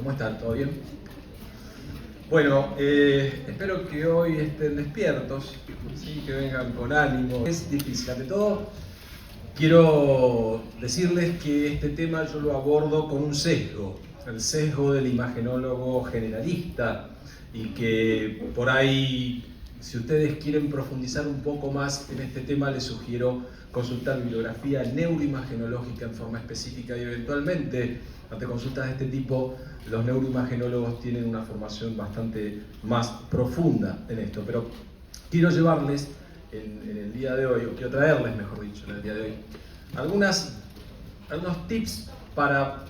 ¿Cómo están? ¿Todo bien? Bueno, espero que hoy estén despiertos, ¿sí? Que vengan con ánimo. Es difícil. Ante todo, quiero decirles que este tema yo lo abordo con un sesgo, el sesgo del imagenólogo generalista, y que por ahí, si ustedes quieren profundizar un poco más en este tema, les sugiero consultar bibliografía neuroimagenológica en forma específica y eventualmente, ante consultas de este tipo, los neuroimagenólogos tienen una formación bastante más profunda en esto. Pero quiero llevarles en el día de hoy, o quiero traerles, mejor dicho, en el día de hoy, algunos tips para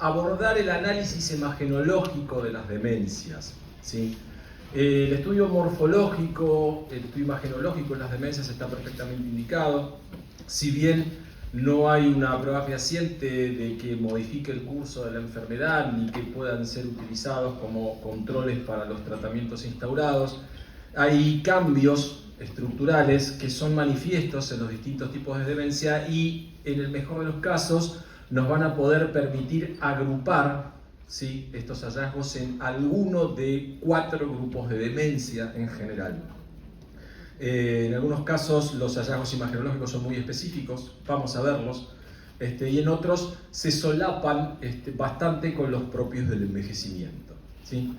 abordar el análisis imagenológico de las demencias, ¿sí? El estudio morfológico, el estudio imagenológico en las demencias está perfectamente indicado. Si bien no hay una prueba fehaciente de que modifique el curso de la enfermedad ni que puedan ser utilizados como controles para los tratamientos instaurados, hay cambios estructurales que son manifiestos en los distintos tipos de demencia y, en el mejor de los casos, nos van a poder permitir agrupar, ¿sí?, estos hallazgos en alguno de 4 grupos de demencia en general. En algunos casos los hallazgos imagenológicos son muy específicos, vamos a verlos, y en otros se solapan bastante con los propios del envejecimiento, ¿sí?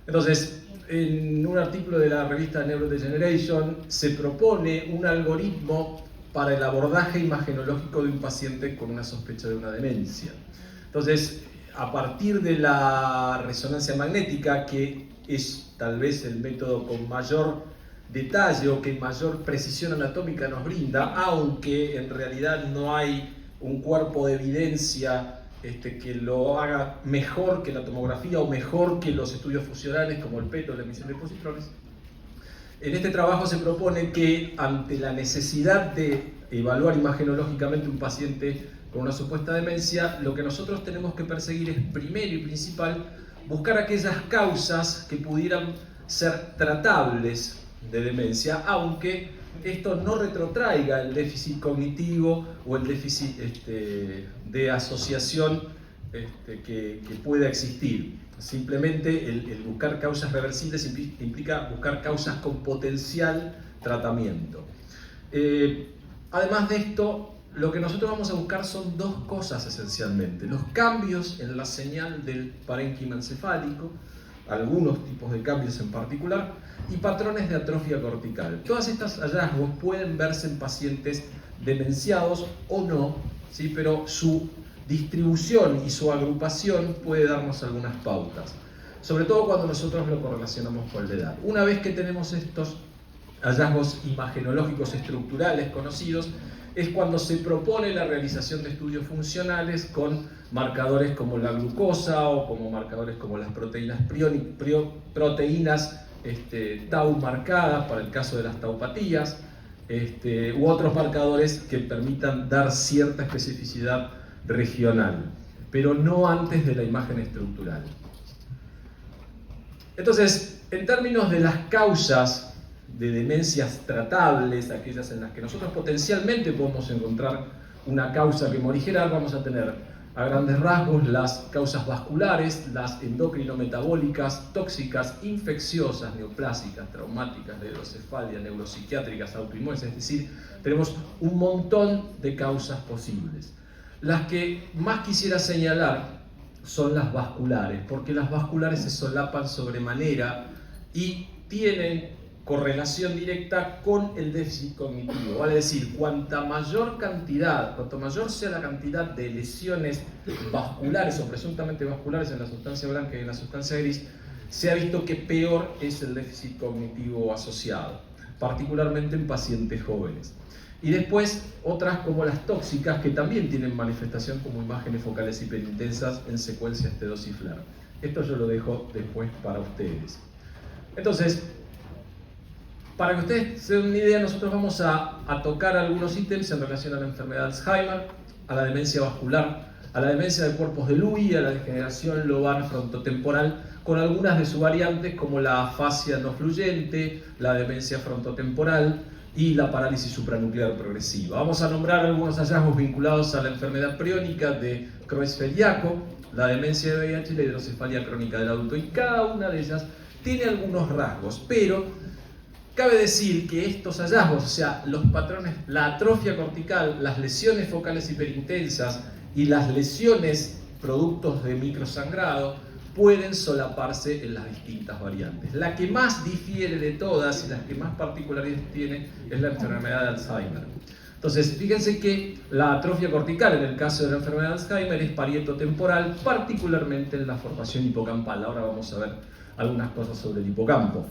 Entonces, en un artículo de la revista Neurodegeneration se propone un algoritmo para el abordaje imagenológico de un paciente con una sospecha de una demencia. Entonces, a partir de la resonancia magnética, que es tal vez el método con mayor detalle o que mayor precisión anatómica nos brinda, aunque en realidad no hay un cuerpo de evidencia que lo haga mejor que la tomografía o mejor que los estudios funcionales como el PET o la emisión de positrones. En este trabajo se propone que, ante la necesidad de evaluar imagenológicamente un paciente con una supuesta demencia, lo que nosotros tenemos que perseguir es, primero y principal, buscar aquellas causas que pudieran ser tratables de demencia, aunque esto no retrotraiga el déficit cognitivo o el déficit de asociación que pueda existir. Simplemente el buscar causas reversibles implica buscar causas con potencial tratamiento. Además de esto, lo que nosotros vamos a buscar son 2 cosas esencialmente: los cambios en la señal del parénquima encefálico, algunos tipos de cambios en particular, y patrones de atrofia cortical. Todos estos hallazgos pueden verse en pacientes demenciados o no, ¿sí? Pero su distribución y su agrupación puede darnos algunas pautas, sobre todo cuando nosotros lo correlacionamos con la edad. Una vez que tenemos estos hallazgos imagenológicos estructurales conocidos, es cuando se propone la realización de estudios funcionales con marcadores como la glucosa o como marcadores como las proteínas tau marcadas para el caso de las taupatías, u otros marcadores que permitan dar cierta especificidad regional, pero no antes de la imagen estructural. Entonces, en términos de las causas de demencias tratables, aquellas en las que nosotros potencialmente podemos encontrar una causa que morigerar, vamos a tener a grandes rasgos las causas vasculares, las endocrinometabólicas, tóxicas, infecciosas, neoplásicas, traumáticas, de hidrocefalia, neuropsiquiátricas, autoinmunes, es decir, tenemos un montón de causas posibles. Las que más quisiera señalar son las vasculares, porque las vasculares se solapan sobremanera y tienen correlación directa con el déficit cognitivo. Vale decir, cuanto mayor sea la cantidad de lesiones vasculares o presuntamente vasculares en la sustancia blanca y en la sustancia gris, se ha visto que peor es el déficit cognitivo asociado, particularmente en pacientes jóvenes. Y después otras como las tóxicas, que también tienen manifestación como imágenes focales hiperintensas en secuencias T2 y FLAIR. Esto yo lo dejo después para ustedes. Entonces, para que ustedes se den una idea, nosotros vamos a tocar algunos ítems en relación a la enfermedad de Alzheimer, a la demencia vascular, a la demencia de cuerpos de Lewy, a la degeneración lobar frontotemporal, con algunas de sus variantes como la afasia no fluyente, la demencia frontotemporal y la parálisis supranuclear progresiva. Vamos a nombrar algunos hallazgos vinculados a la enfermedad priónica de Creutzfeldt-Jakob, la demencia de VIH y la hidrocefalia crónica del adulto. Y cada una de ellas tiene algunos rasgos, pero cabe decir que estos hallazgos, o sea, los patrones, la atrofia cortical, las lesiones focales hiperintensas y las lesiones productos de microsangrado, pueden solaparse en las distintas variantes. La que más difiere de todas y las que más particularidades tiene es la enfermedad de Alzheimer. Entonces, fíjense que la atrofia cortical en el caso de la enfermedad de Alzheimer es parietotemporal, particularmente en la formación hipocampal. Ahora vamos a ver algunas cosas sobre el hipocampo.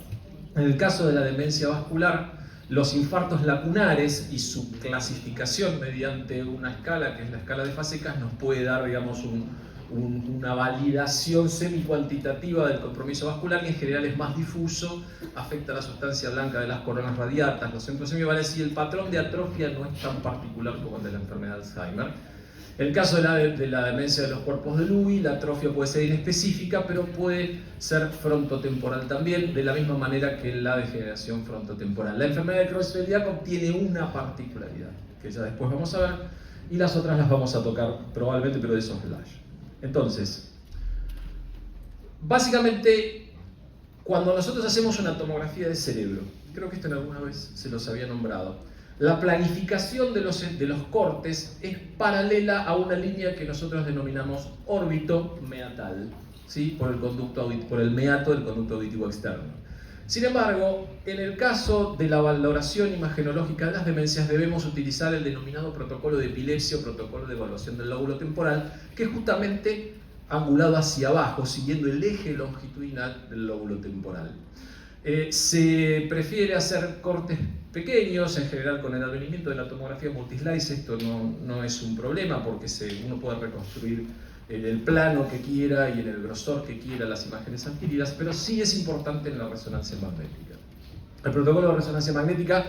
En el caso de la demencia vascular, los infartos lacunares y su clasificación mediante una escala, que es la escala de Fazekas, nos puede dar, digamos, una validación semi-cuantitativa del compromiso vascular, y en general es más difuso, afecta a la sustancia blanca de las coronas radiatas, los centros semiovales, y el patrón de atrofia no es tan particular como el de la enfermedad de Alzheimer. En el caso de la demencia de los cuerpos de Lewy, la atrofia puede ser inespecífica, pero puede ser frontotemporal también, de la misma manera que la degeneración frontotemporal. La enfermedad de Creutzfeldt-Jakob tiene una particularidad, que ya después vamos a ver, y las otras las vamos a tocar probablemente, pero de soslayo. Entonces, básicamente, cuando nosotros hacemos una tomografía de cerebro, creo que esto en alguna vez se los había nombrado, la planificación de los cortes es paralela a una línea que nosotros denominamos órbito-meatal, ¿sí? por el meato del conducto auditivo externo. Sin embargo, en el caso de la valoración imagenológica de las demencias debemos utilizar el denominado protocolo de epilepsia o protocolo de evaluación del lóbulo temporal, que es justamente angulado hacia abajo, siguiendo el eje longitudinal del lóbulo temporal. Se prefiere hacer cortes pequeños, en general con el advenimiento de la tomografía multislice. Esto no es un problema porque uno puede reconstruir en el plano que quiera y en el grosor que quiera las imágenes adquiridas, pero sí es importante en la resonancia magnética. El protocolo de resonancia magnética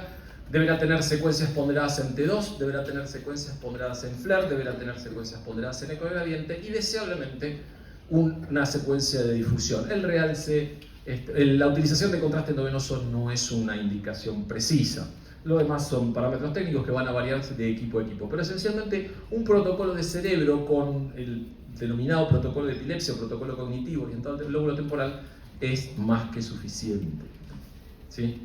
deberá tener secuencias ponderadas en T2, deberá tener secuencias ponderadas en FLAIR, deberá tener secuencias ponderadas en eco de gradiente y deseablemente una secuencia de difusión. El realce, la utilización de contraste endovenoso no es una indicación precisa. Lo demás son parámetros técnicos que van a variar de equipo a equipo, pero esencialmente un protocolo de cerebro con el denominado protocolo de epilepsia o protocolo cognitivo orientado al lóbulo temporal es más que suficiente. ¿Sí?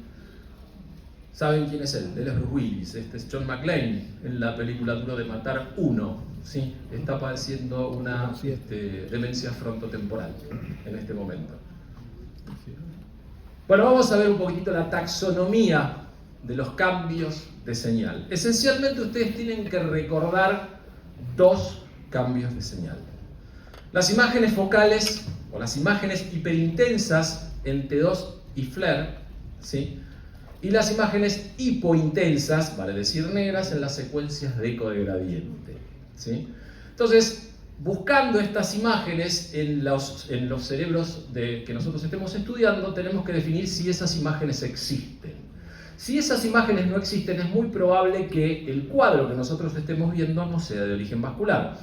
¿Saben quién es él? Él es Bruce Willis. Este es John McClane en la película Duro de Matar 1. ¿Sí? Está padeciendo una demencia frontotemporal en este momento. Bueno, vamos a ver un poquitito la taxonomía de los cambios de señal. Esencialmente ustedes tienen que recordar dos cambios de señal. Las imágenes focales o las imágenes hiperintensas en T2 y FLAIR, ¿sí? Y las imágenes hipointensas, vale decir negras, en las secuencias de eco de gradiente, ¿sí? Entonces, buscando estas imágenes en los cerebros que nosotros estemos estudiando, tenemos que definir si esas imágenes existen. Si esas imágenes no existen, es muy probable que el cuadro que nosotros estemos viendo no sea de origen vascular.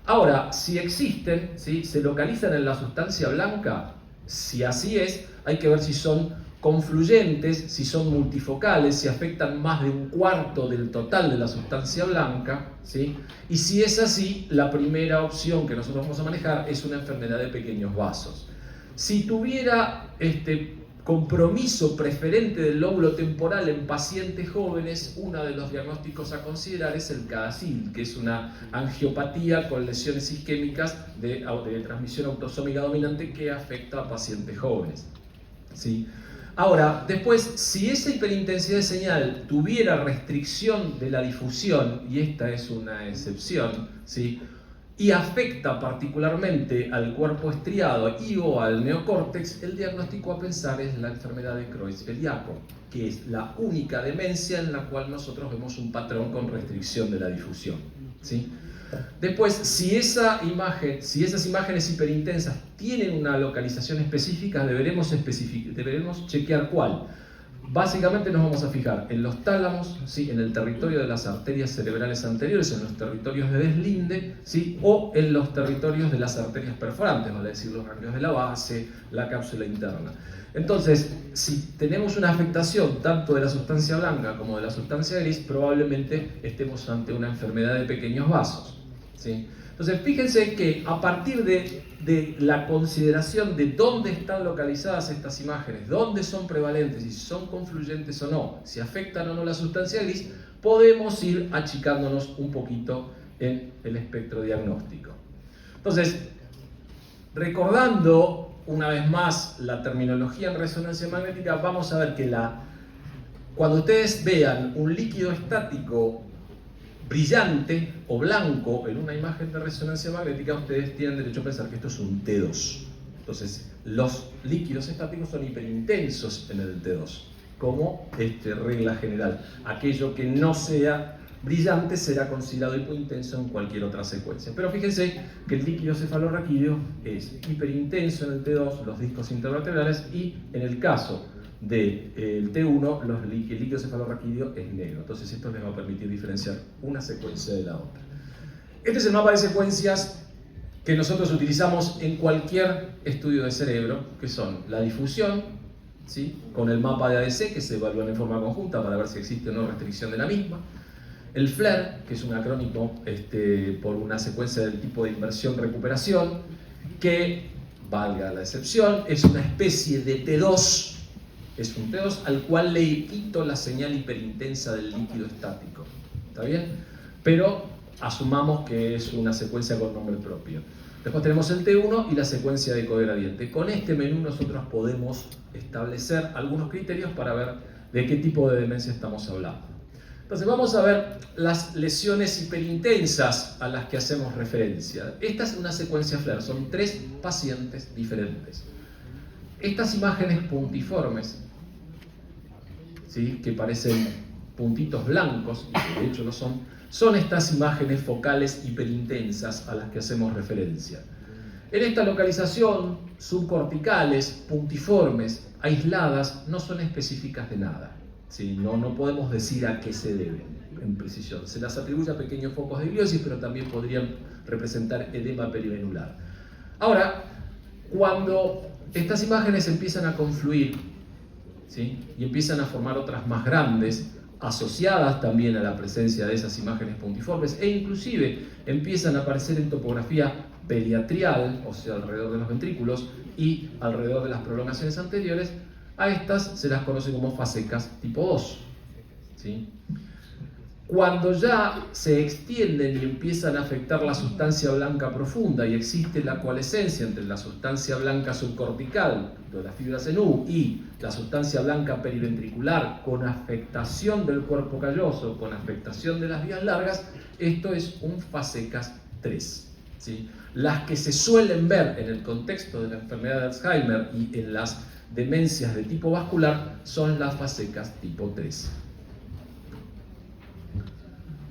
Ahora, si existen, ¿sí? ¿Se localizan en la sustancia blanca? Si así es, hay que ver si son confluyentes, si son multifocales, si afectan más de un cuarto del total de la sustancia blanca, ¿sí? Y si es así, la primera opción que nosotros vamos a manejar es una enfermedad de pequeños vasos. Si tuviera compromiso preferente del lóbulo temporal en pacientes jóvenes, uno de los diagnósticos a considerar es el CADASIL, que es una angiopatía con lesiones isquémicas de transmisión autosómica dominante que afecta a pacientes jóvenes, ¿sí? Ahora, después, si esa hiperintensidad de señal tuviera restricción de la difusión, y esta es una excepción, ¿sí? Y afecta particularmente al cuerpo estriado y o al neocórtex, el diagnóstico a pensar es la enfermedad de Creutzfeldt-Jakob, que es la única demencia en la cual nosotros vemos un patrón con restricción de la difusión, ¿sí? Después, si esas imágenes hiperintensas tienen una localización específica, deberemos chequear cuál. Básicamente nos vamos a fijar en los tálamos, ¿sí? En el territorio de las arterias cerebrales anteriores, en los territorios de deslinde, ¿sí? O en los territorios de las arterias perforantes, vale decir, los ganglios de la base, la cápsula interna. Entonces, si tenemos una afectación tanto de la sustancia blanca como de la sustancia gris, probablemente estemos ante una enfermedad de pequeños vasos, ¿sí? Entonces, fíjense que a partir de la consideración de dónde están localizadas estas imágenes, dónde son prevalentes, si son confluyentes o no, si afectan o no la sustancia gris, podemos ir achicándonos un poquito en el espectro diagnóstico. Entonces, recordando una vez más la terminología en resonancia magnética, vamos a ver que cuando ustedes vean un líquido estático brillante o blanco en una imagen de resonancia magnética, ustedes tienen derecho a pensar que esto es un T2. Entonces, los líquidos estáticos son hiperintensos en el T2, como regla general. Aquello que no sea brillante será considerado hipointenso en cualquier otra secuencia. Pero fíjense que el líquido cefalorraquídeo es hiperintenso en el T2, los discos intervertebrales, y en el caso del T1, el líquido cefalorraquídeo es negro. Entonces esto les va a permitir diferenciar una secuencia de la otra. Este es el mapa de secuencias que nosotros utilizamos en cualquier estudio de cerebro, que son la difusión, ¿sí?, con el mapa de ADC, que se evalúan en forma conjunta para ver si existe o no restricción de la misma. El FLAIR, que es un acrónimo por una secuencia del tipo de inversión-recuperación, que, valga la excepción, es una especie de T2, es un T2 al cual le quito la señal hiperintensa del líquido estático. ¿Está bien? Pero asumamos que es una secuencia con nombre propio. Después tenemos el T1 y la secuencia de cogradiente. Con este menú nosotros podemos establecer algunos criterios para ver de qué tipo de demencia estamos hablando. Entonces vamos a ver las lesiones hiperintensas a las que hacemos referencia. Esta es una secuencia FLAIR, son 3 pacientes diferentes. Estas imágenes puntiformes, ¿sí?, que parecen puntitos blancos, y de hecho lo son estas imágenes focales hiperintensas a las que hacemos referencia. En esta localización, subcorticales, puntiformes, aisladas, no son específicas de nada. ¿Sí? No podemos decir a qué se deben en precisión. Se las atribuye a pequeños focos de gliosis, pero también podrían representar edema perivenular. Ahora, cuando estas imágenes empiezan a confluir, ¿sí?, y empiezan a formar otras más grandes, asociadas también a la presencia de esas imágenes puntiformes, e inclusive empiezan a aparecer en topografía periatrial, o sea, alrededor de los ventrículos y alrededor de las prolongaciones anteriores, a estas se las conoce como fasecas tipo 2. ¿Sí? Cuando ya se extienden y empiezan a afectar la sustancia blanca profunda y existe la coalescencia entre la sustancia blanca subcortical de las fibras en U y la sustancia blanca periventricular con afectación del cuerpo calloso, con afectación de las vías largas, esto es un fasecas 3. ¿Sí? Las que se suelen ver en el contexto de la enfermedad de Alzheimer y en las demencias de tipo vascular son las fasecas tipo 3.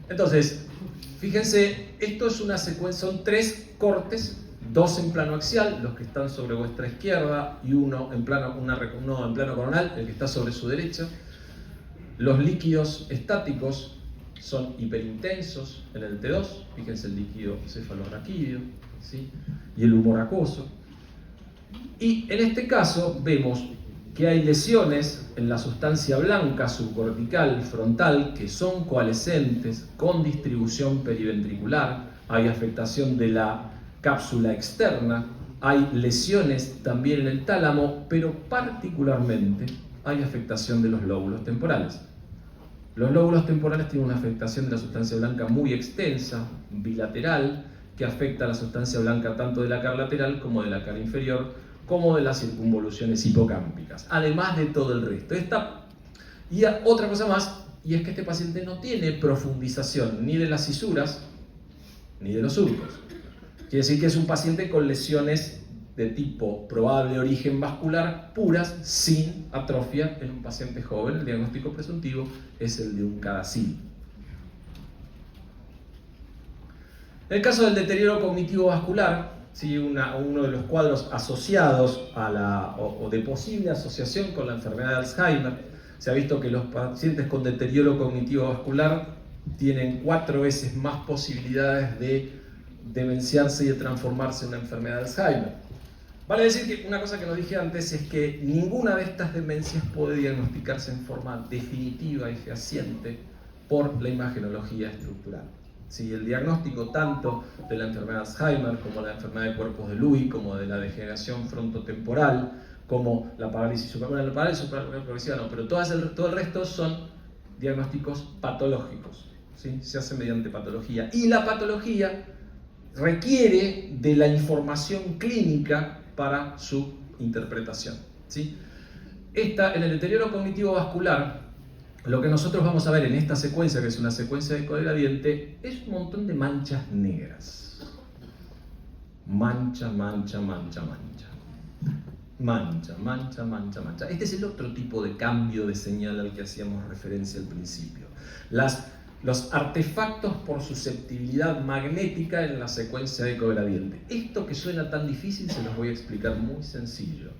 Entonces, fíjense, esto es una secuencia, son 3 cortes, 2 en plano axial, los que están sobre vuestra izquierda, y uno en plano coronal, el que está sobre su derecha. Los líquidos estáticos son hiperintensos en el T2, fíjense el líquido cefalorraquídeo, ¿sí?, y el humor acuoso. Y en este caso vemos que hay lesiones en la sustancia blanca subcortical frontal que son coalescentes con distribución periventricular, hay afectación de la cápsula externa, hay lesiones también en el tálamo, pero particularmente hay afectación de los lóbulos temporales. Los lóbulos temporales tienen una afectación de la sustancia blanca muy extensa, bilateral, que afecta a la sustancia blanca tanto de la cara lateral como de la cara inferior, como de las circunvoluciones hipocámpicas, además de todo el resto. Y otra cosa más, y es que este paciente no tiene profundización ni de las cisuras ni de los surcos. Quiere decir que es un paciente con lesiones de tipo probable origen vascular puras, sin atrofia en un paciente joven. El diagnóstico presuntivo es el de un CADASIL. En el caso del deterioro cognitivo vascular, ¿sí?, uno de los cuadros asociados o de posible asociación con la enfermedad de Alzheimer, se ha visto que los pacientes con deterioro cognitivo vascular tienen 4 veces más posibilidades de demenciarse y de transformarse en una enfermedad de Alzheimer. Vale decir que una cosa que no dije antes es que ninguna de estas demencias puede diagnosticarse en forma definitiva y fehaciente por la imagenología estructural. ¿sí? El diagnóstico tanto de la enfermedad de Alzheimer como la enfermedad de cuerpos de Lewy, como de la degeneración frontotemporal, como la parálisis progresiva, no, pero todo el resto son diagnósticos patológicos, ¿sí? Se hace mediante patología. Y la patología requiere de la información clínica para su interpretación, ¿sí? En el deterioro cognitivo vascular, lo que nosotros vamos a ver en esta secuencia, que es una secuencia de ecodegradiente, es un montón de manchas negras. Mancha, mancha, mancha, mancha. Mancha, mancha, mancha, mancha. Este es el otro tipo de cambio de señal al que hacíamos referencia al principio. Los artefactos por susceptibilidad magnética en la secuencia de ecogradiente. Esto que suena tan difícil se los voy a explicar muy sencillo.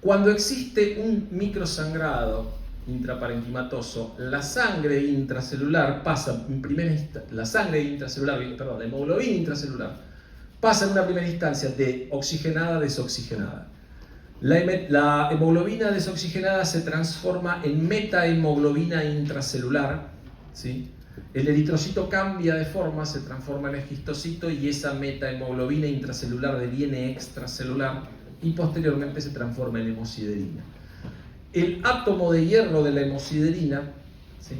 Cuando existe un microsangrado intraparenquimatoso, la sangre intracelular pasa en primera instancia, la hemoglobina intracelular pasa en una primera instancia de oxigenada a desoxigenada. La hemoglobina desoxigenada se transforma en metahemoglobina intracelular, ¿sí? El eritrocito cambia de forma, se transforma en esquistocito y esa metahemoglobina intracelular deviene extracelular y posteriormente se transforma en hemosiderina. El átomo de hierro de la hemosiderina, ¿sí?,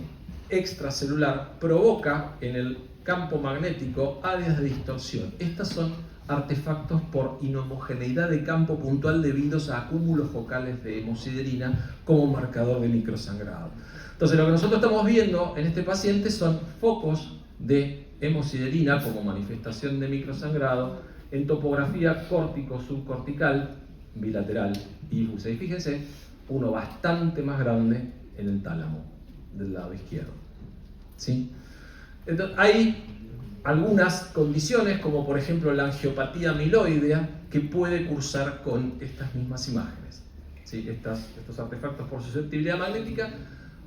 extracelular provoca en el campo magnético áreas de distorsión. Estas son artefactos por inhomogeneidad de campo puntual debidos a acúmulos focales de hemosiderina como marcador de microsangrado. Entonces lo que nosotros estamos viendo en este paciente son focos de hemosiderina como manifestación de microsangrado en topografía córtico-subcortical bilateral y difusa. Y fíjense, uno bastante más grande en el tálamo del lado izquierdo, ¿sí? Entonces, hay algunas condiciones, como por ejemplo la angiopatía amiloidea, que puede cursar con estas mismas imágenes, ¿sí? Estos artefactos por susceptibilidad magnética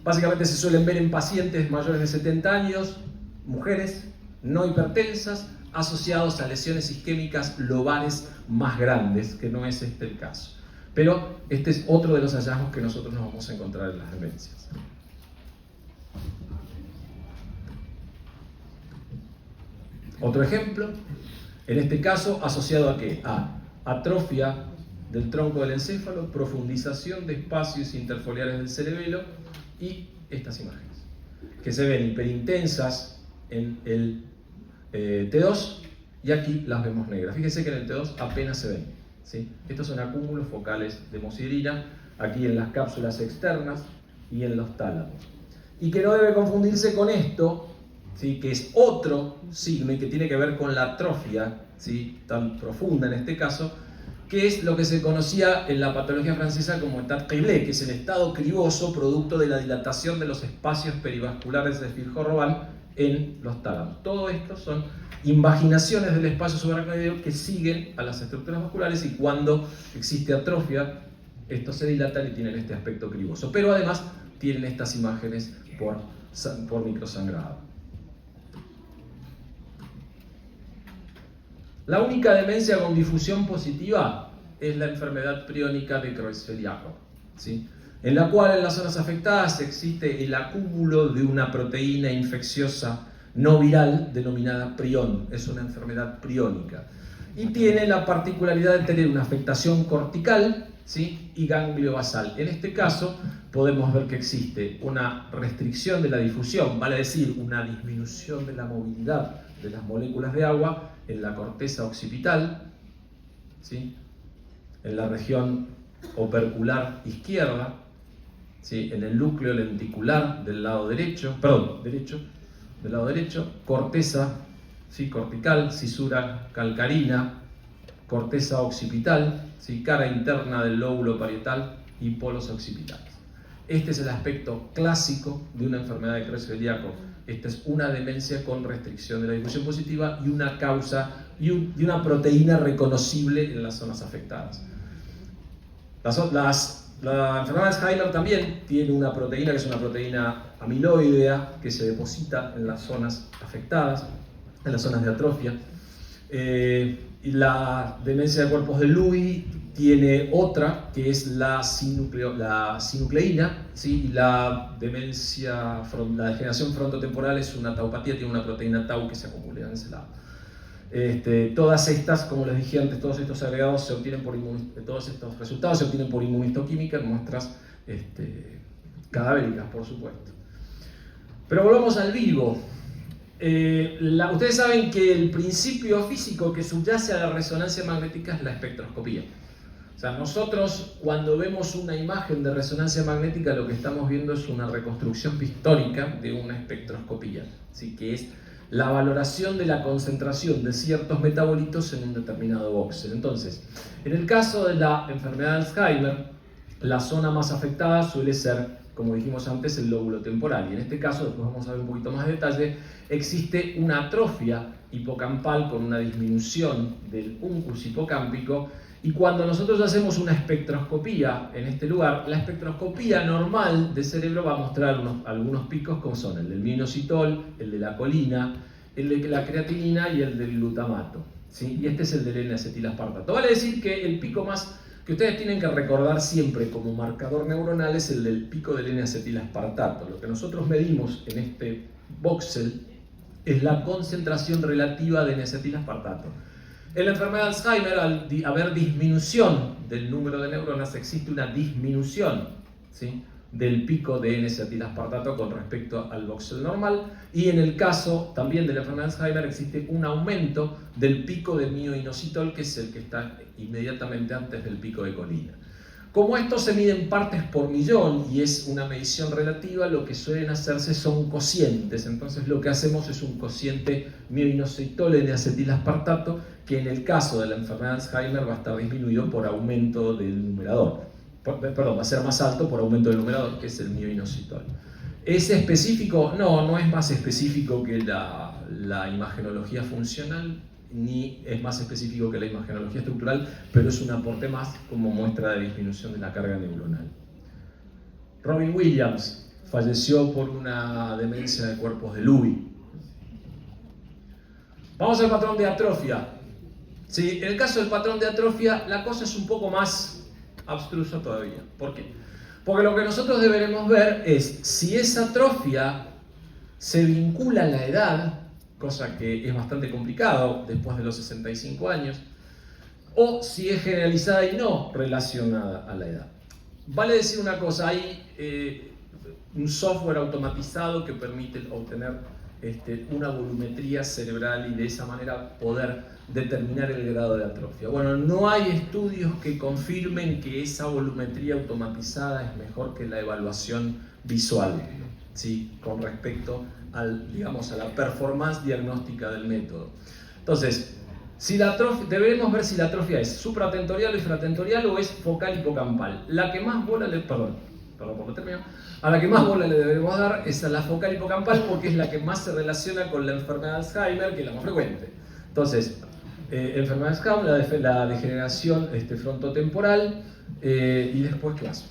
básicamente se suelen ver en pacientes mayores de 70 años, mujeres no hipertensas, asociados a lesiones isquémicas lobares más grandes, que no es este el caso. Pero este es otro de los hallazgos que nosotros nos vamos a encontrar en las demencias. Otro ejemplo, en este caso asociado a ¿qué? A atrofia del tronco del encéfalo, profundización de espacios interfoliares del cerebelo y estas imágenes, que se ven hiperintensas en el T2 y aquí las vemos negras. Fíjense que en el T2 apenas se ven, ¿sí? Estos son acúmulos focales de hemosiderina, aquí en las cápsulas externas y en los tálamos. Y que no debe confundirse con esto, ¿sí?, que es otro signo y que tiene que ver con la atrofia, ¿sí?, tan profunda en este caso, que es lo que se conocía en la patología francesa como état criblé, que es el estado criboso producto de la dilatación de los espacios perivasculares de Filho-Roban en los tálamos. Todo esto son invaginaciones del espacio subaracnoideo que siguen a las estructuras vasculares y cuando existe atrofia, estos se dilatan y tienen este aspecto criboso. Pero además tienen estas imágenes por microsangrado. La única demencia con difusión positiva es la enfermedad priónica de Creutzfeldt-Jakob, ¿sí?, en la cual en las zonas afectadas existe el acúmulo de una proteína infecciosa no viral denominada prión. Es una enfermedad priónica y tiene la particularidad de tener una afectación cortical, ¿sí?, y ganglio basal. En este caso podemos ver que existe una restricción de la difusión, vale decir, una disminución de la movilidad de las moléculas de agua en la corteza occipital, ¿sí?, en la región opercular izquierda, ¿sí?, en el núcleo lenticular del lado derecho, del lado derecho, corteza, ¿sí?, cortical, cisura calcarina, corteza occipital, ¿sí?, cara interna del lóbulo parietal y polos occipitales. Este es el aspecto clásico de una enfermedad de Creutzfeldt-Jakob. Esta es una demencia con restricción de la difusión positiva y una causa y una proteína reconocible en las zonas afectadas. La enfermedad de Alzheimer también tiene una proteína que es una proteína amiloidea que se deposita en las zonas afectadas, en las zonas de atrofia. Y la demencia de cuerpos de Lewy tiene otra que es la sinucleína, ¿sí? Y la demencia, la degeneración frontotemporal es una taupatía, tiene una proteína tau que se acumula en ese lado. Todas estas, como les dije antes, todos estos agregados se obtienen todos estos resultados se obtienen por inmunistoquímica en muestras cadavéricas, por supuesto. Pero volvamos al vivo. Ustedes saben que el principio físico que subyace a la resonancia magnética es la espectroscopía. O sea, nosotros cuando vemos una imagen de resonancia magnética lo que estamos viendo es una reconstrucción pictórica de una espectroscopía, ¿sí? Que es la valoración de la concentración de ciertos metabolitos en un determinado voxel. Entonces, en el caso de la enfermedad de Alzheimer, la zona más afectada suele ser, como dijimos antes, el lóbulo temporal. Y en este caso, después vamos a ver un poquito más de detalle, existe una atrofia hipocampal con una disminución del uncus hipocámpico. Y cuando nosotros hacemos una espectroscopía en este lugar, la espectroscopía normal de cerebro va a mostrar algunos picos como son el del minoxidil, el de la colina, el de la creatinina y el del glutamato, ¿sí? Y este es el del N-acetilaspartato. Vale decir que el pico más que ustedes tienen que recordar siempre como marcador neuronal es el del pico del N-acetilaspartato. Lo que nosotros medimos en este voxel es la concentración relativa de N-acetilaspartato. En la enfermedad de Alzheimer, al haber disminución del número de neuronas, existe una disminución, ¿sí? Del pico de N-acetilaspartato con respecto al voxel normal, y en el caso también de la enfermedad de Alzheimer existe un aumento del pico de mioinositol, que es el que está inmediatamente antes del pico de colina. Como esto se mide en partes por millón y es una medición relativa, lo que suelen hacerse son cocientes. Entonces lo que hacemos es un cociente mioinositol N-acetilaspartato, que en el caso de la enfermedad de Alzheimer va a estar disminuido por aumento del numerador. Perdón, va a ser más alto por aumento del numerador, que es el mioinositol. ¿Es específico? No, no es más específico que la imagenología funcional, ni es más específico que la imagenología estructural, pero es un aporte más como muestra de disminución de la carga neuronal. Robin Williams falleció por una demencia de cuerpos de Lewy. Vamos al patrón de atrofia. Sí, en el caso del patrón de atrofia, la cosa es un poco más abstrusa todavía. ¿Por qué? Porque lo que nosotros deberemos ver es si esa atrofia se vincula a la edad, cosa que es bastante complicado después de los 65 años, o si es generalizada y no relacionada a la edad. Vale decir una cosa, hay un software automatizado que permite obtener una volumetría cerebral y de esa manera poder determinar el grado de atrofia. Bueno, no hay estudios que confirmen que esa volumetría automatizada es mejor que la evaluación visual, ¿sí? Con respecto digamos, a la performance diagnóstica del método. Entonces, deberemos ver si la atrofia es supratentorial o infratentorial o es focal hipocampal. La que más bola le... Perdón por lo término. A la que más bola le deberemos dar es a la focal hipocampal porque es la que más se relaciona con la enfermedad de Alzheimer, que es la más frecuente. Entonces, enfermedad de Alzheimer, la degeneración frontotemporal y después, ¿qué más?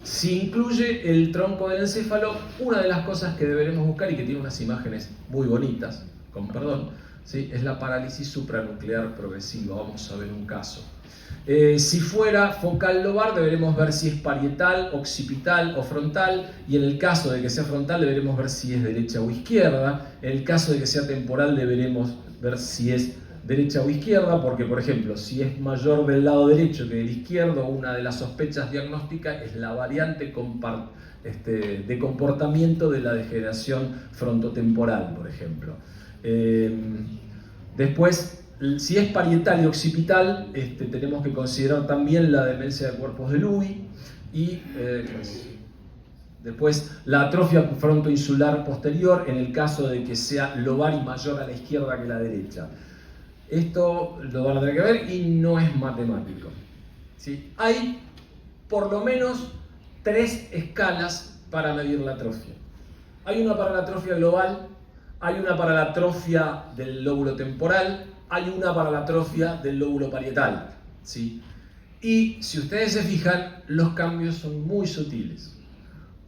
Si incluye el tronco del encéfalo, una de las cosas que deberemos buscar y que tiene unas imágenes muy bonitas, con perdón, ¿sí? Es la parálisis supranuclear progresiva. Vamos a ver un caso. Si fuera focal lobar, deberemos ver si es parietal, occipital o frontal, y en el caso de que sea frontal deberemos ver si es derecha o izquierda. En el caso de que sea temporal deberemos ver si es derecha o izquierda, porque por ejemplo, si es mayor del lado derecho que del izquierdo, una de las sospechas diagnósticas es la variante de comportamiento de la degeneración frontotemporal, por ejemplo. Después, si es parietal y occipital, tenemos que considerar también la demencia de cuerpos de Lewy y después la atrofia frontoinsular posterior en el caso de que sea lobar y mayor a la izquierda que a la derecha. Esto lo van a tener que ver y no es matemático, ¿sí? Hay por lo menos 3 escalas para medir la atrofia. Hay una para la atrofia global, hay una para la atrofia del lóbulo temporal, hay una para la atrofia del lóbulo parietal, ¿sí? Y si ustedes se fijan, los cambios son muy sutiles.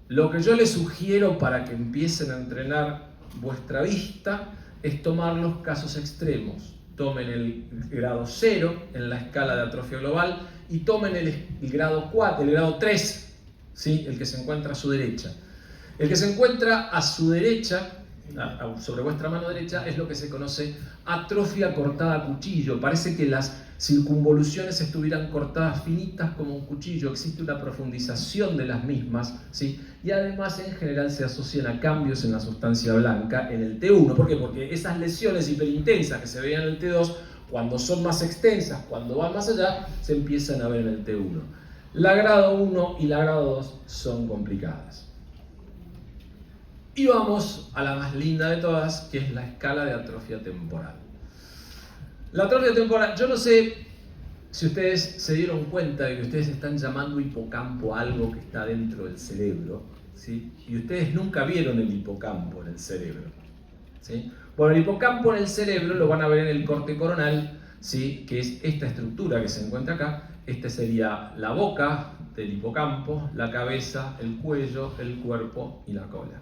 Lo que yo les sugiero para que empiecen a entrenar vuestra vista es tomar los casos extremos. Tomen el grado 0 en la escala de atrofia global y tomen el grado 4, el grado 3, ¿sí? El que se encuentra a su derecha. El que se encuentra a su derecha, sobre vuestra mano derecha, es lo que se conoce atrofia cortada a cuchillo. Parece que las circunvoluciones estuvieran cortadas finitas como un cuchillo. Existe una profundización de las mismas, ¿sí? Y además en general se asocian a cambios en la sustancia blanca en el T1. ¿Por qué? Porque esas lesiones hiperintensas que se veían en el T2, cuando son más extensas, cuando van más allá, se empiezan a ver en el T1. La grado 1 y la grado 2 son complicadas. Y vamos a la más linda de todas, que es la escala de atrofia temporal. La atrofia temporal, yo no sé si ustedes se dieron cuenta de que ustedes están llamando hipocampo a algo que está dentro del cerebro, ¿sí? Y ustedes nunca vieron el hipocampo en el cerebro, ¿sí? Bueno, el hipocampo en el cerebro lo van a ver en el corte coronal, ¿sí? Que es esta estructura que se encuentra acá. Esta sería la boca del hipocampo, la cabeza, el cuello, el cuerpo y la cola,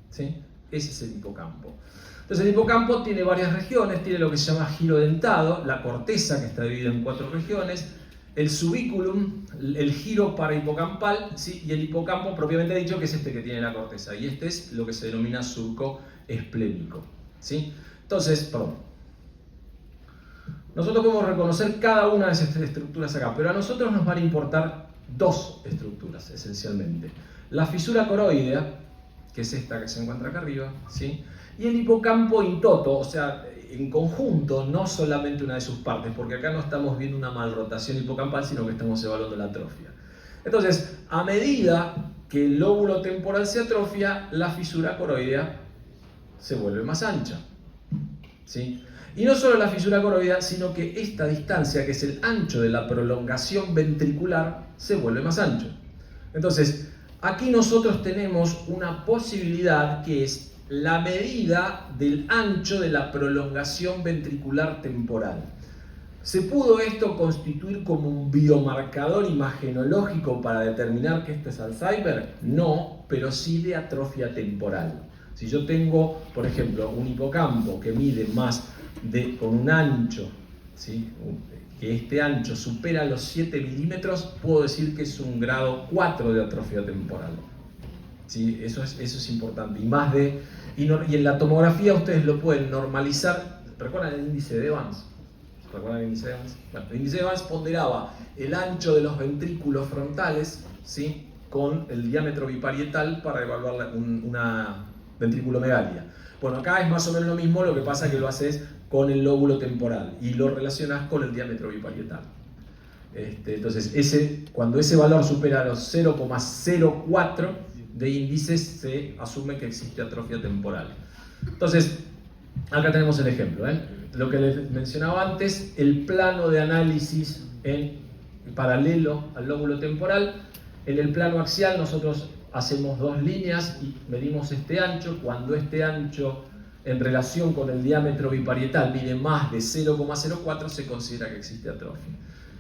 ¿sí? Ese es el hipocampo. Entonces el hipocampo tiene varias regiones, tiene lo que se llama giro dentado, la corteza que está dividida en 4 regiones, el subiculum, el giro parahipocampal, ¿sí? Y el hipocampo propiamente dicho, que es este que tiene la corteza, y este es lo que se denomina surco esplénico, ¿sí? Entonces, nosotros podemos reconocer cada una de esas estructuras acá, pero a nosotros nos van a importar 2 estructuras esencialmente. La fisura coroidea, que es esta que se encuentra acá arriba, ¿sí? Y el hipocampo in toto, o sea, en conjunto, no solamente una de sus partes, porque acá no estamos viendo una malrotación hipocampal, sino que estamos evaluando la atrofia. Entonces, a medida que el lóbulo temporal se atrofia, la fisura coroidea se vuelve más ancha, ¿sí? Y no solo la fisura coroidea, sino que esta distancia, que es el ancho de la prolongación ventricular, se vuelve más ancho. Entonces, aquí nosotros tenemos una posibilidad que es la medida del ancho de la prolongación ventricular temporal. ¿Se pudo esto constituir como un biomarcador imagenológico para determinar que esto es Alzheimer? No, pero sí de atrofia temporal. Si yo tengo, por ejemplo, un hipocampo que mide con un ancho, ¿sí? Que este ancho supera los 7 milímetros, puedo decir que es un grado 4 de atrofia temporal. ¿Sí? Eso es importante. Y en la tomografía ustedes lo pueden normalizar. ¿Recuerdan el índice de Evans? ¿Recuerdan el índice de Evans? Bueno, el índice de Evans ponderaba el ancho de los ventrículos frontales, ¿sí? Con el diámetro biparietal para evaluar una ventrículomegalia. Bueno, acá es más o menos lo mismo, lo que pasa es que lo haces con el lóbulo temporal y lo relacionas con el diámetro biparietal. Entonces, cuando ese valor supera los 0,04 de índices, se asume que existe atrofia temporal. Entonces, acá tenemos el ejemplo, ¿eh? Lo que les mencionaba antes, el plano de análisis en paralelo al lóbulo temporal. En el plano axial nosotros hacemos 2 líneas y medimos este ancho. Cuando este ancho en relación con el diámetro biparietal mide más de 0,04, se considera que existe atrofia.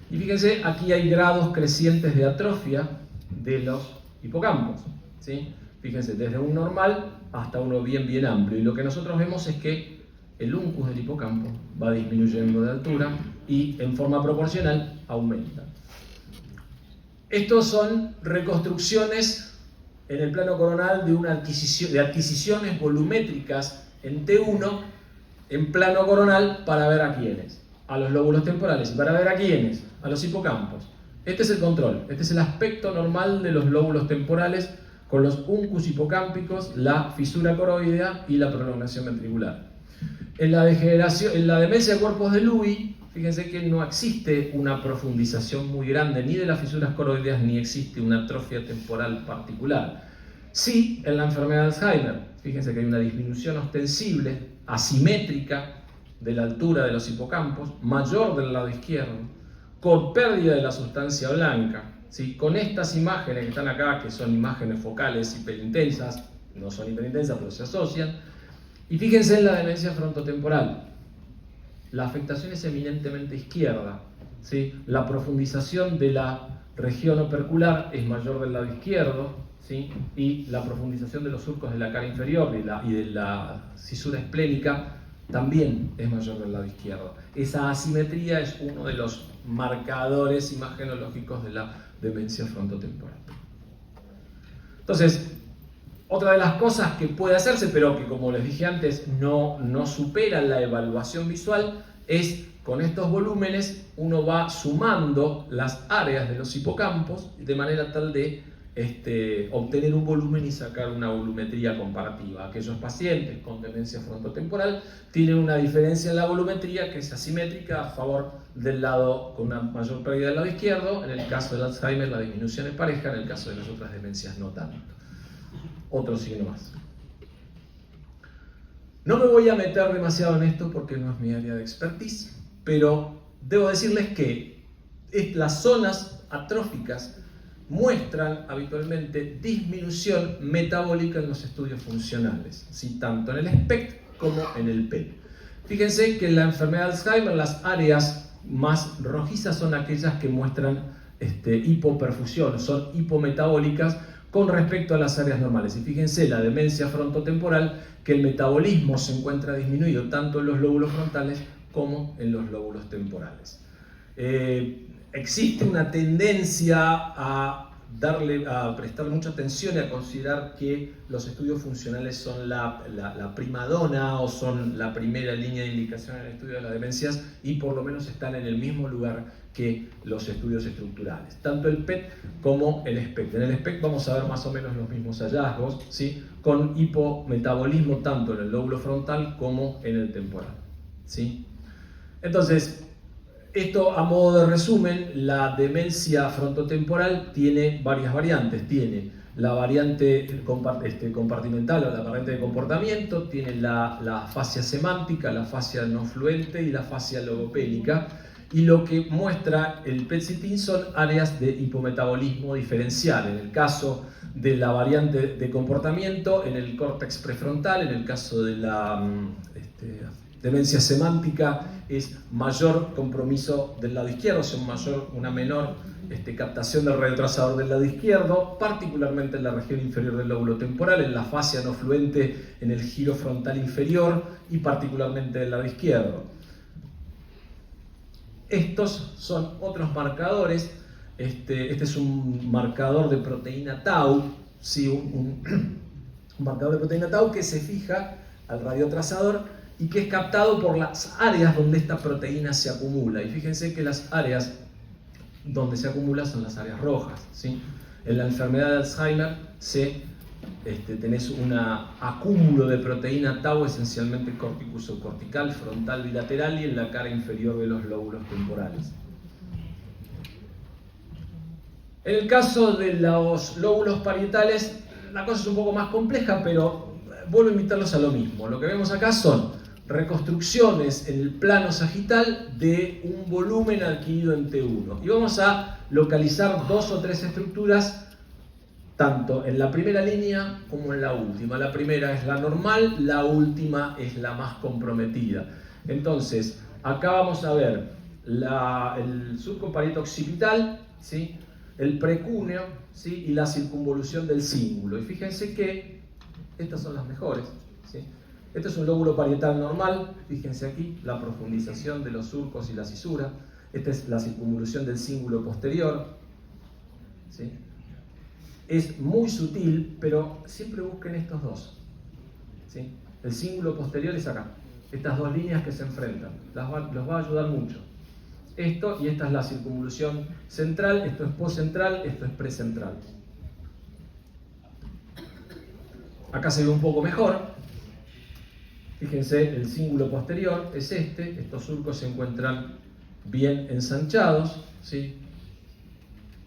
Y fíjense, aquí hay grados crecientes de atrofia de los hipocampos, ¿sí? Fíjense, desde un normal hasta uno bien amplio. Y lo que nosotros vemos es que el uncus del hipocampo va disminuyendo de altura y en forma proporcional aumenta. Estos son reconstrucciones en el plano coronal de adquisiciones volumétricas en T1 en plano coronal para ver a quiénes, a los lóbulos temporales, y para ver a quiénes, a los hipocampos. Este es el control, este es el aspecto normal de los lóbulos temporales con los uncus hipocámpicos, la fisura coroidea y la prolongación ventricular. En la demencia de cuerpos de Lewy, fíjense que no existe una profundización muy grande ni de las fisuras coroideas ni existe una atrofia temporal particular. Sí, en la enfermedad de Alzheimer, fíjense que hay una disminución ostensible, asimétrica, de la altura de los hipocampos, mayor del lado izquierdo, con pérdida de la sustancia blanca, ¿sí? Con estas imágenes que están acá, que son imágenes focales hiperintensas, no son hiperintensas pero se asocian, y fíjense en la demencia frontotemporal. La afectación es eminentemente izquierda, ¿sí? La profundización de la región opercular es mayor del lado izquierdo, ¿sí? Y la profundización de los surcos de la cara inferior y de la cisura esplénica también es mayor del lado izquierdo. Esa asimetría es uno de los marcadores imagenológicos de la demencia frontotemporal. Entonces, otra de las cosas que puede hacerse, pero que como les dije antes no supera la evaluación visual, es con estos volúmenes uno va sumando las áreas de los hipocampos de manera tal de obtener un volumen y sacar una volumetría comparativa. Aquellos pacientes con demencia frontotemporal tienen una diferencia en la volumetría que es asimétrica a favor del lado con una mayor pérdida del lado izquierdo. En el caso del Alzheimer la disminución es pareja, en el caso de las otras demencias no tanto. Otro signo más. No me voy a meter demasiado en esto porque no es mi área de expertise, pero debo decirles que las zonas atróficas muestran habitualmente disminución metabólica en los estudios funcionales, ¿sí? Tanto en el SPECT como en el PET. Fíjense que en la enfermedad de Alzheimer las áreas más rojizas son aquellas que muestran hipoperfusión, son hipometabólicas con respecto a las áreas normales. Y fíjense, la demencia frontotemporal, que el metabolismo se encuentra disminuido tanto en los lóbulos frontales como en los lóbulos temporales. Existe una tendencia a prestar mucha atención y a considerar que los estudios funcionales son la primadona o son la primera línea de indicación en el estudio de las demencias y por lo menos están en el mismo lugar que los estudios estructurales, tanto el PET como el SPECT. En el SPECT vamos a ver más o menos los mismos hallazgos, ¿sí? Con hipometabolismo tanto en el lóbulo frontal como en el temporal, ¿sí? Entonces, esto a modo de resumen, la demencia frontotemporal tiene varias variantes. Tiene la variante compartimental o la variante de comportamiento, tiene la fascia semántica, la fascia no fluente y la fascia logopédica. Y lo que muestra el PET-CT son áreas de hipometabolismo diferencial. En el caso de la variante de comportamiento, en el córtex prefrontal, en el caso de la demencia semántica es mayor compromiso del lado izquierdo, o sea, una menor captación del radiotrazador del lado izquierdo, particularmente en la región inferior del lóbulo temporal, en la fascia no fluente en el giro frontal inferior y particularmente del lado izquierdo. Estos son otros marcadores. Este es un marcador de proteína tau, ¿sí? un marcador de proteína tau que se fija al radiotrazador y que es captado por las áreas donde esta proteína se acumula. Y fíjense que las áreas donde se acumula son las áreas rojas, ¿sí? En la enfermedad de Alzheimer tenés un acúmulo de proteína tau esencialmente corticocortical, frontal bilateral y en la cara inferior de los lóbulos temporales. En el caso de los lóbulos parietales, la cosa es un poco más compleja, pero vuelvo a invitarlos a lo mismo. Lo que vemos acá son reconstrucciones en el plano sagital de un volumen adquirido en T1. Y vamos a localizar 2 o 3 estructuras tanto en la primera línea como en la última. La primera es la normal, la última es la más comprometida. Entonces, acá vamos a ver el surco parieto-occipital, ¿sí? El precúneo, ¿sí? Y la circunvolución del cíngulo. Y fíjense que estas son las mejores, ¿sí? Este es un lóbulo parietal normal, fíjense aquí, la profundización de los surcos y la cisura. Esta es la circunvolución del cíngulo posterior, ¿sí? Es muy sutil, pero siempre busquen estos dos, ¿sí? El cíngulo posterior es acá, estas dos líneas que se enfrentan, los va a ayudar mucho. Esto y esta es la circunvolución central, esto es poscentral, esto es precentral. Acá se ve un poco mejor. Fíjense, el cíngulo posterior es estos surcos se encuentran bien ensanchados, ¿sí?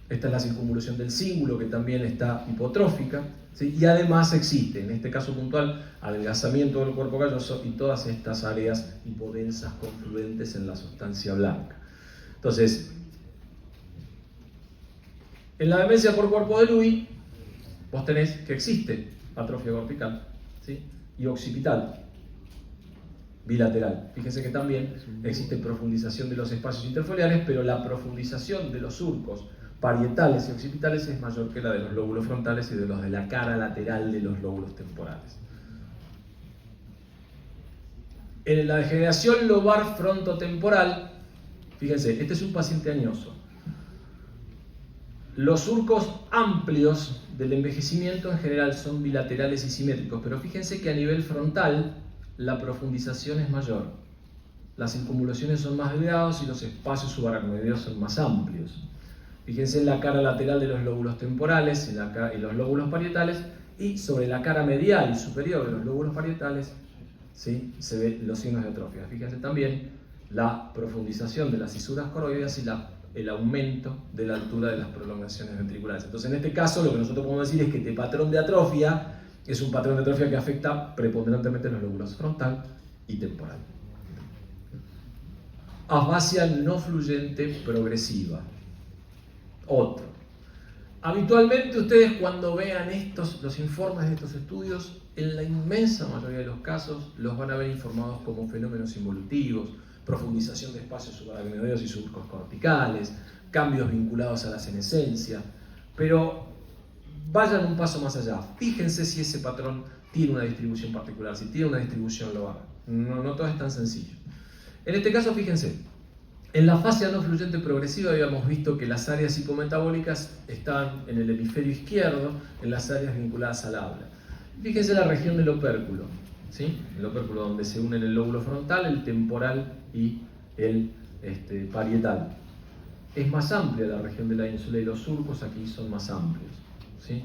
Esta es la circunvolución del cíngulo que también está hipotrófica, ¿sí? Y además existe, en este caso puntual, adelgazamiento del cuerpo calloso y todas estas áreas hipodensas confluentes en la sustancia blanca. Entonces, en la demencia por cuerpo de Lewy, vos tenés que existe atrofia cortical, ¿sí? Y occipital, bilateral. Fíjense que también existe profundización de los espacios interfoliares, pero la profundización de los surcos parietales y occipitales es mayor que la de los lóbulos frontales y de los de la cara lateral de los lóbulos temporales. En la degeneración lobar frontotemporal, fíjense, este es un paciente añoso. Los surcos amplios del envejecimiento en general son bilaterales y simétricos, pero fíjense que a nivel frontal la profundización es mayor. Las incumulaciones son más delgados y los espacios subaracnoideos son más amplios. Fíjense en la cara lateral de los lóbulos temporales, en los lóbulos parietales, y sobre la cara medial y superior de los lóbulos parietales, ¿sí?, se ven los signos de atrofia. Fíjense también la profundización de las cisuras coroideas y el aumento de la altura de las prolongaciones ventriculares. Entonces, en este caso, lo que nosotros podemos decir es que este patrón de atrofia es un patrón de atrofia que afecta preponderantemente los lóbulos frontal y temporal. Afasia no fluyente progresiva. Otro. Habitualmente ustedes cuando vean los informes de estos estudios, en la inmensa mayoría de los casos los van a ver informados como fenómenos involutivos, profundización de espacios subaracnoideos y surcos corticales, cambios vinculados a la senescencia, pero vayan un paso más allá. Fíjense si ese patrón tiene una distribución particular, si tiene una distribución lobar. No todo es tan sencillo. En este caso, fíjense, en la afasia no fluyente progresiva habíamos visto que las áreas hipometabólicas estaban en el hemisferio izquierdo, en las áreas vinculadas al habla. Fíjense la región del opérculo, ¿sí? El opérculo donde se unen el lóbulo frontal, el temporal y el parietal. Es más amplia la región de la ínsula y los surcos aquí son más amplios, ¿sí?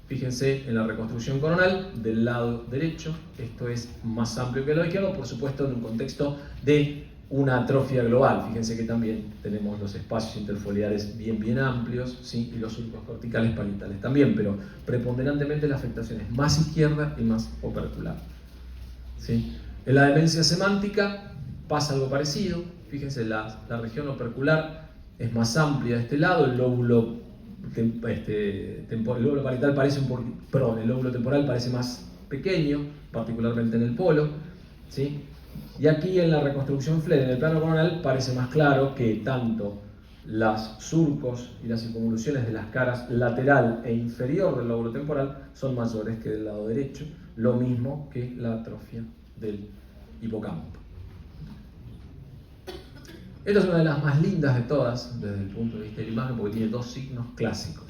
Fíjense en la reconstrucción coronal del lado derecho, esto es más amplio que el lado izquierdo, por supuesto en un contexto de una atrofia global. Fíjense que también tenemos los espacios interfoliares bien amplios, ¿sí?, y los surcos corticales parietales también, pero preponderantemente la afectación es más izquierda y más opercular, ¿sí? En la demencia semántica pasa algo parecido. Fíjense, la región opercular es más amplia de este lado, el lóbulo parietal parece el lóbulo temporal parece más pequeño, particularmente en el polo, ¿sí? Y aquí en la reconstrucción FLED, en el plano coronal, parece más claro que tanto los surcos y las inconvoluciones de las caras lateral e inferior del lóbulo temporal son mayores que del lado derecho, lo mismo que la atrofia del hipocampo. Esta es una de las más lindas de todas desde el punto de vista de la imagen porque tiene dos signos clásicos,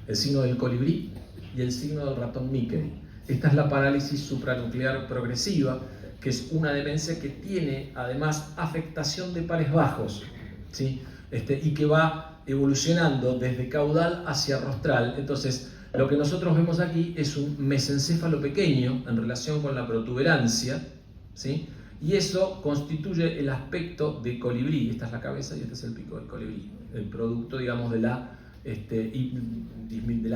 el signo del colibrí y el signo del ratón Mickey. Esta es la parálisis supranuclear progresiva, que es una demencia que tiene además afectación de pares bajos, ¿sí? Y que va evolucionando desde caudal hacia rostral. Entonces, lo que nosotros vemos aquí es un mesencéfalo pequeño en relación con la protuberancia, ¿sí? Y eso constituye el aspecto de colibrí. Esta es la cabeza y este es el pico del colibrí, el producto, digamos, de la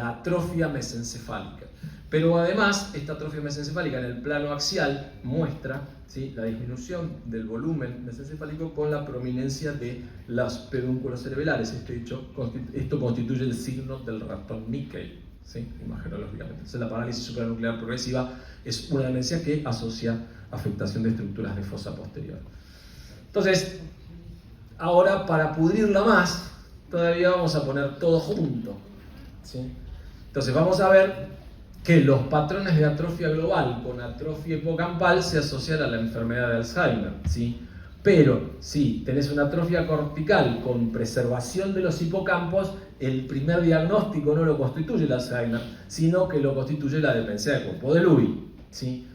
atrofia mesencefálica. Pero además, esta atrofia mesencefálica en el plano axial muestra, ¿sí?, la disminución del volumen mesencefálico con la prominencia de los pedúnculos cerebelares. Esto constituye el signo del ratón Mickey, ¿sí?, imagenológicamente. Entonces, la parálisis supranuclear progresiva es una demencia que asocia afectación de estructuras de fosa posterior. Entonces, ahora para pudrirla más, todavía vamos a poner todo junto, ¿sí? Entonces, vamos a ver que los patrones de atrofia global con atrofia hipocampal se asocian a la enfermedad de Alzheimer, ¿sí? Pero si tenés una atrofia cortical con preservación de los hipocampos, el primer diagnóstico no lo constituye el Alzheimer, sino que lo constituye la demencia de cuerpo de Lewy, ¿sí?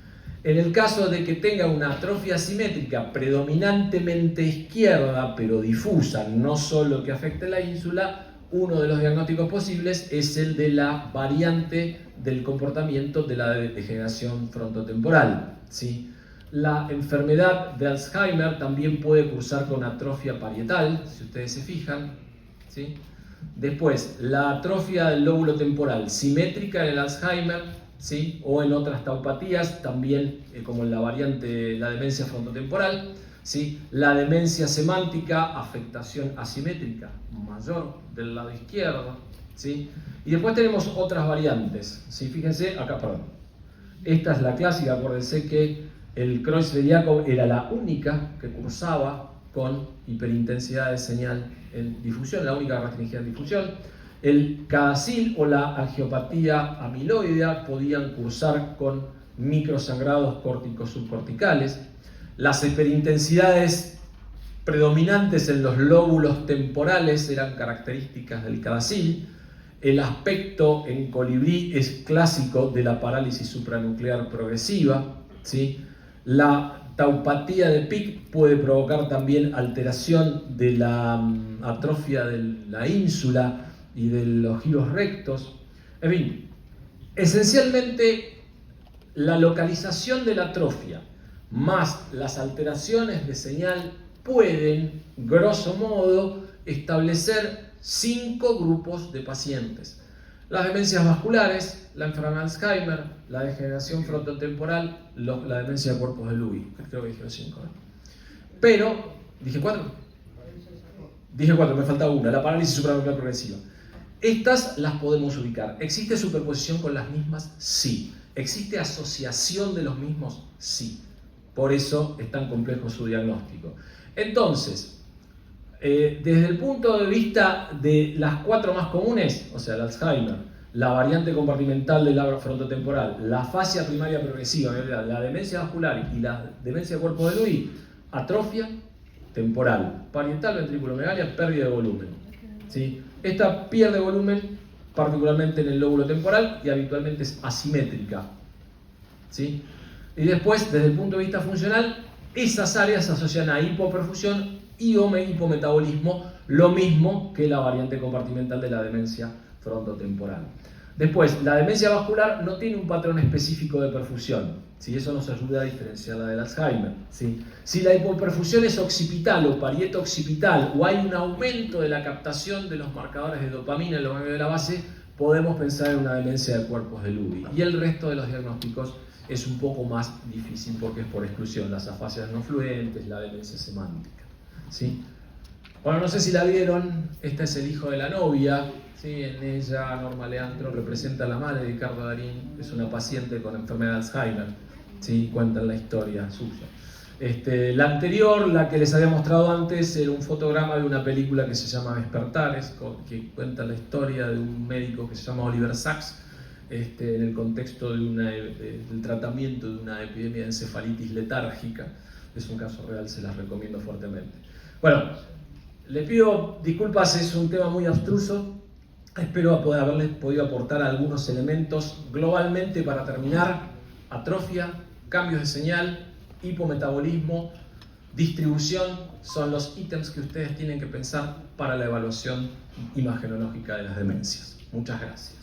En el caso de que tenga una atrofia simétrica predominantemente izquierda, pero difusa, no solo que afecte la ínsula, uno de los diagnósticos posibles es el de la variante del comportamiento de la degeneración frontotemporal, ¿sí? La enfermedad de Alzheimer también puede cursar con atrofia parietal, si ustedes se fijan, ¿sí? Después, la atrofia del lóbulo temporal simétrica en el Alzheimer, ¿sí?, o en otras taupatías, también como en la variante, la demencia frontotemporal, ¿sí? La demencia semántica, afectación asimétrica mayor del lado izquierdo, ¿sí? Y después tenemos otras variantes, ¿sí? Fíjense, acá, perdón. Esta es la clásica, acuérdense que el Creutzfeldt-Jakob era la única que cursaba con hiperintensidad de señal en difusión, la única restringida en difusión. El CADASIL o la angiopatía amiloidea podían cursar con microsangrados córtico-subcorticales. Las hiperintensidades predominantes en los lóbulos temporales eran características del CADASIL. El aspecto en colibrí es clásico de la parálisis supranuclear progresiva, ¿sí? La taupatía de Pick puede provocar también alteración de la atrofia de la ínsula y de los giros rectos. En fin, esencialmente la localización de la atrofia más las alteraciones de señal pueden, grosso modo, establecer 5 grupos de pacientes: las demencias vasculares, la enfermedad de Alzheimer, la degeneración frontotemporal, la demencia de cuerpos de Lewy. Creo que dije los 5, ¿eh? Pero, ¿dije 4? Dije 4, me falta una, la parálisis supranuclear progresiva. Estas las podemos ubicar. ¿Existe superposición con las mismas? Sí. ¿Existe asociación de los mismos? Sí. Por eso es tan complejo su diagnóstico. Entonces, desde el punto de vista de las 4 más comunes, o sea, el Alzheimer, la variante compartimental del labio frontotemporal, la fascia primaria progresiva, la demencia vascular y la demencia de cuerpo de Lewy, atrofia temporal, parietal ventriculomegalia, pérdida de volumen. ¿Sí? Esta pierde volumen particularmente en el lóbulo temporal y habitualmente es asimétrica. ¿Sí? Y después, desde el punto de vista funcional, esas áreas se asocian a hipoperfusión y hipometabolismo, lo mismo que la variante compartimental de la demencia frontotemporal. Después, la demencia vascular no tiene un patrón específico de perfusión, ¿sí? Eso nos ayuda a diferenciarla del Alzheimer, ¿sí? Si la hipoperfusión es occipital o parieto-occipital, o hay un aumento de la captación de los marcadores de dopamina en los ganglios de la base, podemos pensar en una demencia de cuerpos de Lewy. Y el resto de los diagnósticos es un poco más difícil porque es por exclusión, las afasias no fluentes, la demencia semántica, ¿sí? Bueno, no sé si la vieron, este es el hijo de la novia, ¿sí? En ella Norma Leandro representa a la madre de Ricardo Darín, es una paciente con enfermedad de Alzheimer, ¿sí? Cuentan la historia suya. La anterior, la que les había mostrado antes, era un fotograma de una película que se llama Despertares, que cuenta la historia de un médico que se llama Oliver Sacks, en el contexto del tratamiento de una epidemia de encefalitis letárgica. Es un caso real, se las recomiendo fuertemente. Bueno, les pido disculpas, es un tema muy abstruso. Espero haberles podido aportar algunos elementos. Globalmente, para terminar: atrofia, cambios de señal, hipometabolismo, distribución son los ítems que ustedes tienen que pensar para la evaluación imagenológica de las demencias. Muchas gracias.